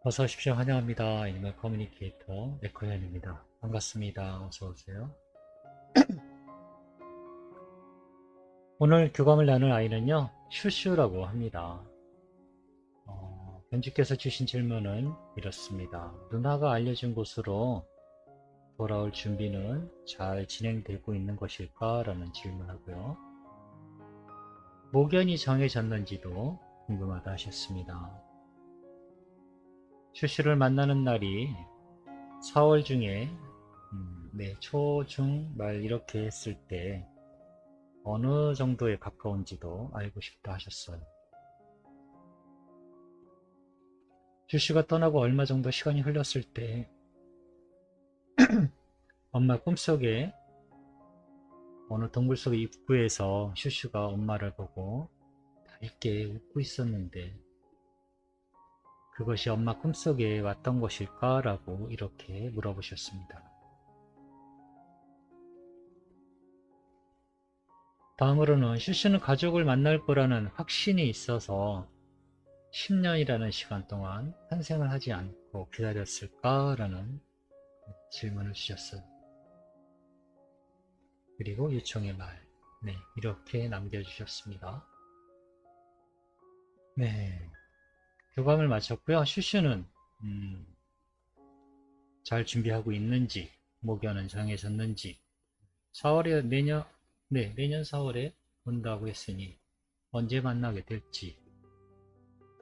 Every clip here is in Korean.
어서 오십시오. 환영합니다. 애니멀 커뮤니케이터 에코현입니다. 반갑습니다. 어서 오세요. 오늘 교감을 나눌 아이는요, 슈슈라고 합니다. 변주께서 주신 질문은 이렇습니다. 누나가 알려준 곳으로 돌아올 준비는 잘 진행되고 있는 것일까? 라는 질문하고요. 목연이 정해졌는지도 궁금하다 하셨습니다. 슈슈를 만나는 날이 4월 중에 네, 초, 중, 말 이렇게 했을 때 어느 정도에 가까운지도 알고 싶다 하셨어요. 슈슈가 떠나고 얼마 정도 시간이 흘렀을 때 엄마 꿈속에 어느 동굴 속 입구에서 슈슈가 엄마를 보고 밝게 웃고 있었는데 그것이 엄마 꿈속에 왔던 것일까? 라고 이렇게 물어보셨습니다. 다음으로는 슈슈는 가족을 만날 거라는 확신이 있어서 10년이라는 시간 동안 탄생을 하지 않고 기다렸을까? 라는 질문을 주셨어요. 그리고 요청의 말, 네, 이렇게 남겨주셨습니다. 네, 교감을 마쳤고요. 슈슈는 잘 준비하고 있는지, 목요는 정해졌는지, 4월에 내년 4월에 온다고 했으니 언제 만나게 될지,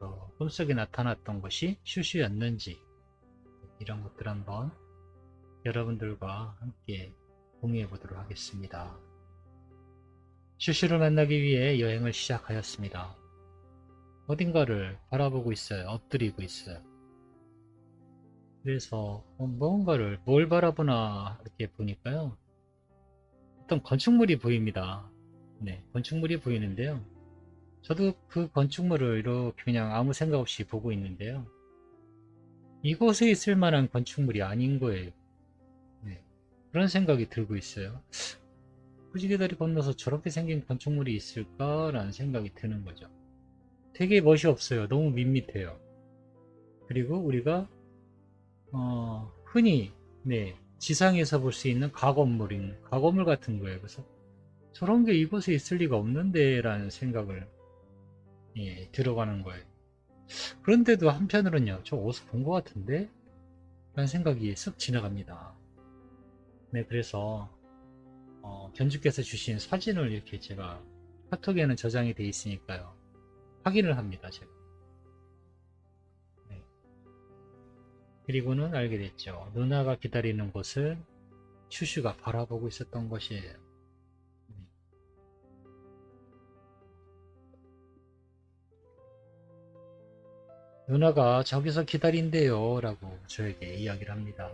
또 꿈속에 나타났던 것이 슈슈였는지 이런 것들 한번 여러분들과 함께 공유해 보도록 하겠습니다. 슈슈를 만나기 위해 여행을 시작하였습니다. 어딘가를 바라보고 있어요. 엎드리고 있어요. 그래서 무언가를 뭘 바라보나 이렇게 보니까요. 어떤 건축물이 보입니다. 네, 건축물이 보이는데요. 저도 그 건축물을 이렇게 그냥 아무 생각 없이 보고 있는데요. 이곳에 있을 만한 건축물이 아닌 거예요. 네, 그런 생각이 들고 있어요. 무지개 다리 건너서 저렇게 생긴 건축물이 있을까라는 생각이 드는 거죠. 되게 멋이 없어요. 너무 밋밋해요. 그리고 우리가 흔히 네, 지상에서 볼 수 있는 가건물 같은 거예요. 그래서 저런 게 이곳에 있을 리가 없는데 라는 생각을 예, 들어가는 거예요. 그런데도 한편으로는요, 저 어디서 본 것 같은데? 라는 생각이 쓱 지나갑니다. 네, 그래서 견주께서 주신 사진을 이렇게 제가 카톡에는 저장이 돼 있으니까요. 확인을 합니다, 제가. 네. 그리고는 알게 됐죠. 누나가 기다리는 곳을 슈슈가 바라보고 있었던 것이에요. 네. 누나가 저기서 기다린대요 라고 저에게 이야기를 합니다.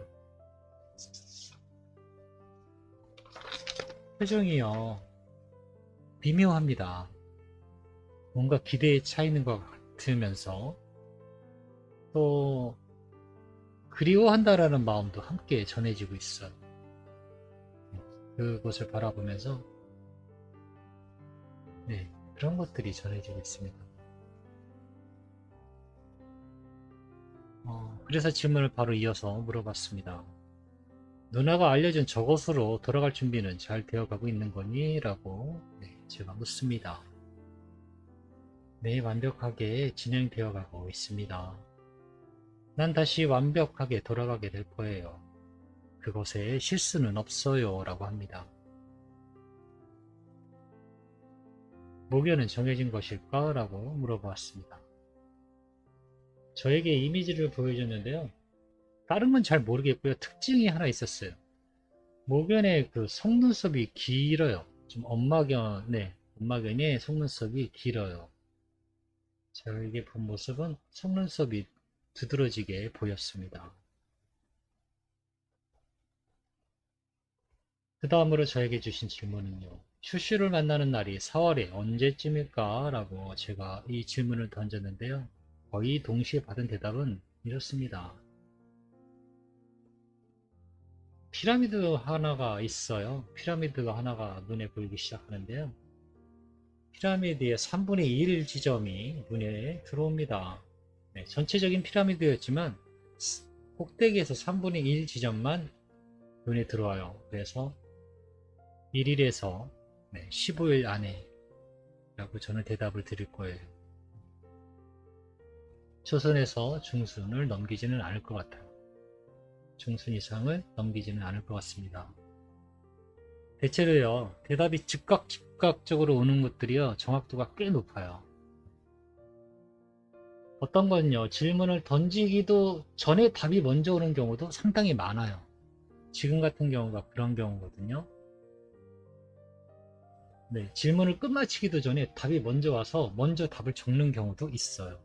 표정이요 미묘합니다. 뭔가 기대에 차 있는 것 같으면서 또 그리워한다라는 마음도 함께 전해지고 있어요. 그곳을 바라보면서 네, 그런 것들이 전해지고 있습니다. 그래서 질문을 바로 이어서 물어봤습니다. 누나가 알려준 저곳으로 돌아갈 준비는 잘 되어가고 있는 거니? 라고 네, 제가 묻습니다. 네, 완벽하게 진행되어 가고 있습니다. 난 다시 완벽하게 돌아가게 될 거예요. 그곳에 실수는 없어요. 라고 합니다. 목요는 정해진 것일까? 라고 물어보았습니다. 저에게 이미지를 보여줬는데요. 다른 건 잘 모르겠고요. 특징이 하나 있었어요. 목연의 그 속눈썹이 길어요. 좀 엄마견의 속눈썹이 길어요. 저에게 본 모습은 속눈썹이 두드러지게 보였습니다. 그 다음으로 저에게 주신 질문은요. 슈슈를 만나는 날이 4월에 언제쯤일까? 라고 제가 이 질문을 던졌는데요. 거의 동시에 받은 대답은 이렇습니다. 피라미드 하나가 있어요. 피라미드가 하나가 눈에 보이기 시작하는데요. 피라미드의 3분의 1 지점이 눈에 들어옵니다. 네, 전체적인 피라미드였지만 꼭대기에서 3분의 1 지점만 눈에 들어와요. 그래서 1일에서 15일 안에 라고 저는 대답을 드릴 거예요. 초선에서 중순을 넘기지는 않을 것 같아요. 중순 이상을 넘기지는 않을 것 같습니다. 대체로요, 대답이 즉각적으로 오는 것들이요, 정확도가 꽤 높아요. 어떤 건요, 질문을 던지기도 전에 답이 먼저 오는 경우도 상당히 많아요. 지금 같은 경우가 그런 경우거든요. 네, 질문을 끝마치기도 전에 답이 먼저 와서 먼저 답을 적는 경우도 있어요.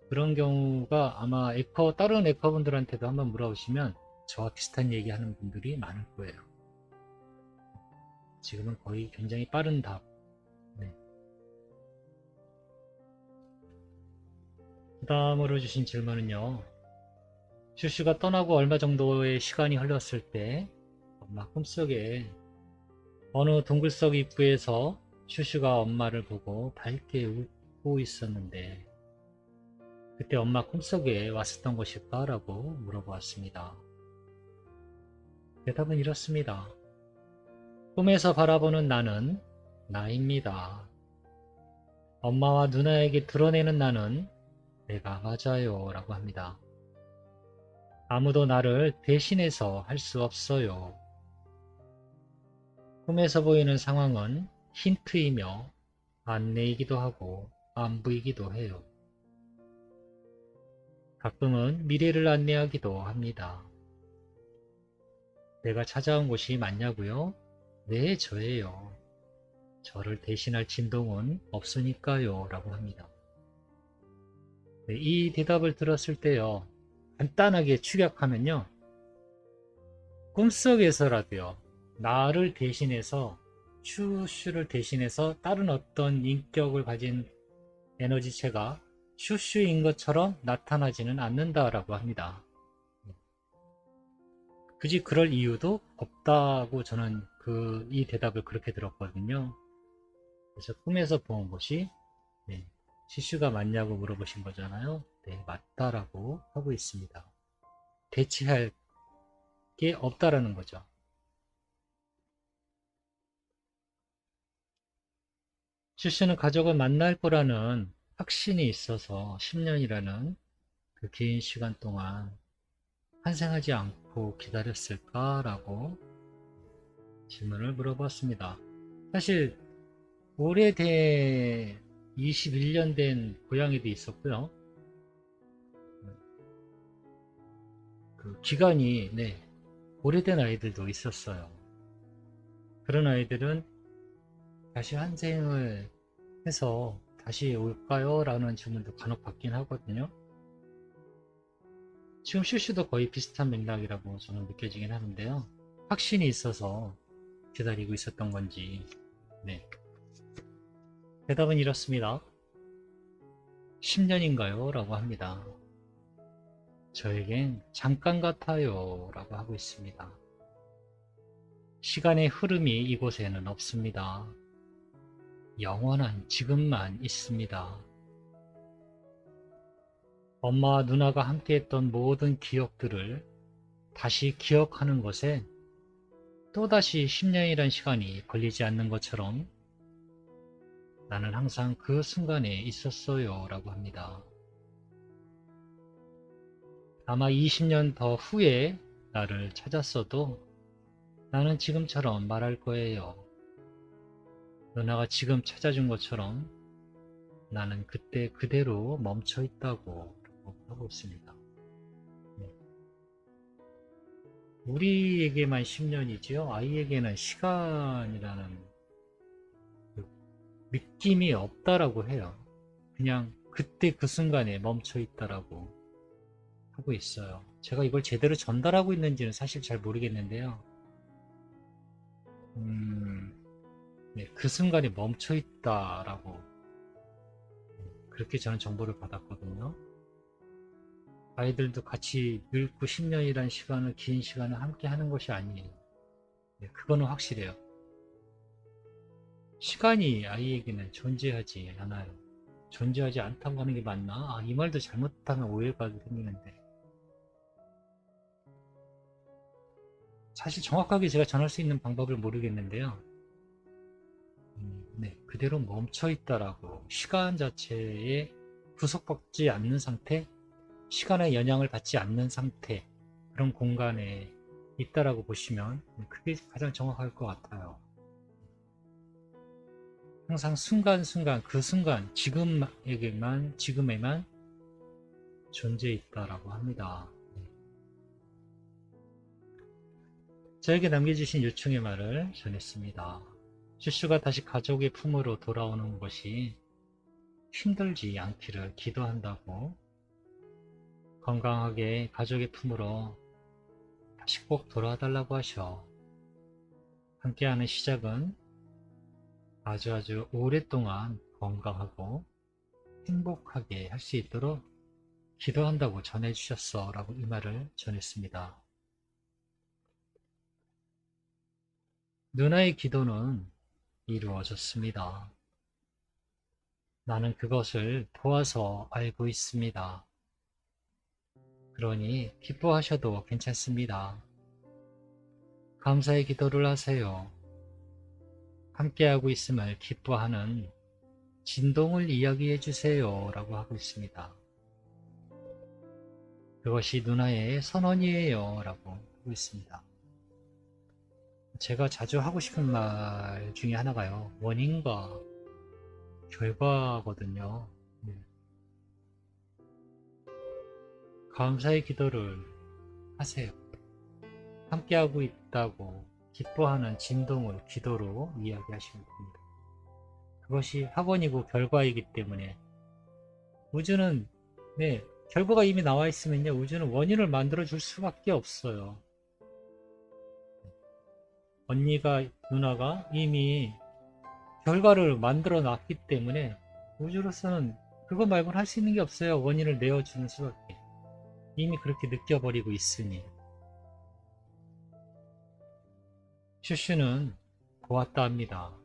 그런 경우가 아마 다른 에커분들한테도 한번 물어보시면 저와 비슷한 얘기 하는 분들이 많을 거예요. 지금은 거의 굉장히 빠른 답. 네. 그 다음으로 주신 질문은요. 슈슈가 떠나고 얼마 정도의 시간이 흘렀을 때 엄마 꿈속에 어느 동굴석 입구에서 슈슈가 엄마를 보고 밝게 웃고 있었는데 그때 엄마 꿈속에 왔었던 것일까? 라고 물어보았습니다. 대답은 이렇습니다. 꿈에서 바라보는 나는 나입니다. 엄마와 누나에게 드러내는 나는 내가 맞아요. 라고 합니다. 아무도 나를 대신해서 할 수 없어요. 꿈에서 보이는 상황은 힌트이며 안내이기도 하고 안부이기도 해요. 가끔은 미래를 안내하기도 합니다. 내가 찾아온 곳이 맞냐고요? 네, 저예요. 저를 대신할 진동은 없으니까요. 라고 합니다. 네, 이 대답을 들었을 때요. 간단하게 축약하면요. 꿈속에서라도요. 나를 대신해서 슈슈를 대신해서 다른 어떤 인격을 가진 에너지체가 슈슈인 것처럼 나타나지는 않는다라고 합니다. 굳이 그럴 이유도 없다고 저는 이 대답을 그렇게 들었거든요. 그래서 꿈에서 본 것이 슈슈가 맞냐고 물어보신 거잖아요. 네, 맞다라고 하고 있습니다. 대체할 게 없다라는 거죠. 슈슈는 가족을 만날 거라는 확신이 있어서 10년이라는 그 긴 시간 동안 환생하지 않고 기다렸을까라고 질문을 물어봤습니다. 사실 오래된 21년 된 고양이도 있었고요. 그 기간이 오래된 아이들도 있었어요. 그런 아이들은 다시 환생을 해서 다시 올까요? 라는 질문도 간혹 받긴 하거든요. 지금 슈슈도 거의 비슷한 맥락이라고 저는 느껴지긴 하는데요. 확신이 있어서 기다리고 있었던 건지. 대답은 이렇습니다. 10년인가요? 라고 합니다. 저에겐 잠깐 같아요. 라고 하고 있습니다. 시간의 흐름이 이곳에는 없습니다. 영원한 지금만 있습니다. 엄마와 누나가 함께했던 모든 기억들을 다시 기억하는 것에 또다시 10년이란 시간이 걸리지 않는 것처럼 나는 항상 그 순간에 있었어요. 라고 합니다. 아마 20년 더 후에 나를 찾았어도 나는 지금처럼 말할 거예요. 누나가 지금 찾아준 것처럼 나는 그때 그대로 멈춰 있다고 하고 있습니다. 우리에게만 10년이지요. 아이에게는 시간이라는 그 느낌이 없다라고 해요. 그냥 그때 그 순간에 멈춰 있다라고 하고 있어요. 제가 이걸 제대로 전달하고 있는지는 사실 잘 모르겠는데요. 그 순간에 멈춰 있다라고 그렇게 저는 정보를 받았거든요. 아이들도 같이 늙고 10년이라는 시간을, 긴 시간을 함께 하는 것이 아니에요. 그거는 확실해요. 시간이 아이에게는 존재하지 않아요. 존재하지 않다고 하는 게 맞나? 아, 이 말도 잘못하면 오해가 생기는데. 사실 정확하게 제가 전할 수 있는 방법을 모르겠는데요. 네, 그대로 멈춰 있다라고 시간 자체에 구속받지 않는 상태, 시간의 영향을 받지 않는 상태, 그런 공간에 있다라고 보시면 그게 가장 정확할 것 같아요. 항상 순간순간 그 순간 지금에만 존재해 있다라고 합니다. 저에게 남겨주신 요청의 말을 전했습니다. 슈슈가 다시 가족의 품으로 돌아오는 것이 힘들지 않기를 기도한다고, 건강하게 가족의 품으로 다시 꼭 돌아와 달라고 하셔. 함께하는 시작은 아주 오랫동안 건강하고 행복하게 할 수 있도록 기도한다고 전해주셨어 라고 이 말을 전했습니다. 누나의 기도는 이루어졌습니다. 나는 그것을 보아서 알고 있습니다. 그러니 기뻐하셔도 괜찮습니다. 감사의 기도를 하세요. 함께하고 있음을 기뻐하는 진동을 이야기해 주세요 라고 하고 있습니다. 그것이 누나의 선언이에요 라고 하고 있습니다. 제가 자주 하고 싶은 말 중에 하나가요, 원인과 결과거든요. 감사의 기도를 하세요. 함께하고 있다고 기뻐하는 진동을 기도로 이야기하시면 됩니다. 그것이 학원이고 결과이기 때문에 우주는, 결과가 이미 나와 있으면요, 우주는 원인을 만들어 줄 수밖에 없어요. 언니가, 누나가 이미 결과를 만들어 놨기 때문에 우주로서는 그거 말고는 할 수 있는 게 없어요. 원인을 내어주는 수밖에. 이미 그렇게 느껴버리고 있으니. 슈슈는 보았다 합니다.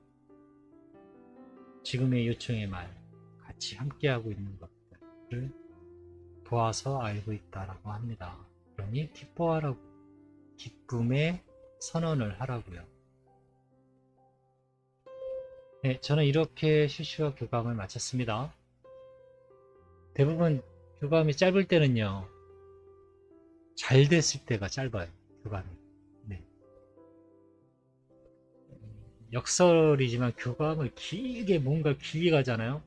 지금의 요청의 말, 같이 함께하고 있는 것들을 보아서 알고 있다라고 합니다. 그러니 기뻐하라고, 기쁨의 선언을 하라고요. 네, 저는 이렇게 슈슈와 교감을 마쳤습니다. 대부분 교감이 짧을 때는요, 잘 됐을 때가 짧아요. 교감이. 네. 역설이지만 교감을 뭔가 길게 가잖아요.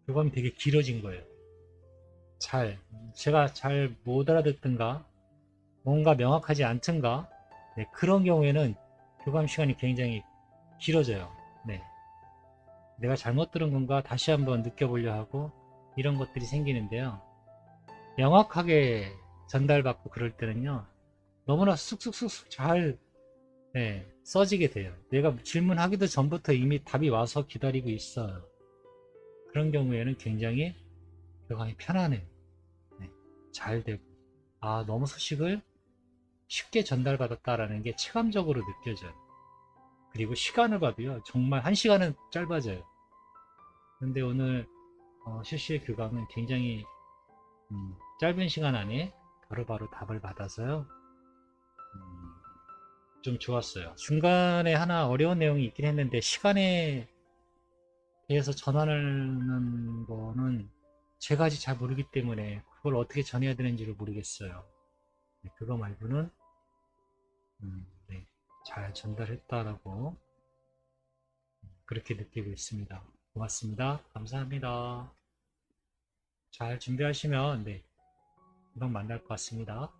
교감이 되게 길어진 거예요. 제가 잘 못 알아듣든가 뭔가 명확하지 않든가, 네, 그런 경우에는 교감 시간이 굉장히 길어져요. 네. 내가 잘못 들은 건가 다시 한번 느껴보려 하고 이런 것들이 생기는데요. 명확하게 전달받고 그럴 때는요, 너무나 쑥쑥쑥쑥 잘, 써지게 돼요. 내가 질문하기도 전부터 이미 답이 와서 기다리고 있어요. 그런 경우에는 굉장히 교감이 편안해요. 네, 잘 되고, 아, 너무 소식을 쉽게 전달받았다라는 게 체감적으로 느껴져요. 그리고 시간을 봐도요, 정말 1시간은 짧아져요. 근데 오늘 실시의 교감은 굉장히 짧은 시간 안에 바로바로 답을 받아서요, 좀 좋았어요. 중간에 하나 어려운 내용이 있긴 했는데 시간에 대해서 전하는 거는 제가 아직 잘 모르기 때문에 그걸 어떻게 전해야 되는지를 모르겠어요. 네, 그거 말고는 네, 잘 전달했다라고 그렇게 느끼고 있습니다. 고맙습니다. 감사합니다. 잘 준비하시면, 금방 만날 것 같습니다.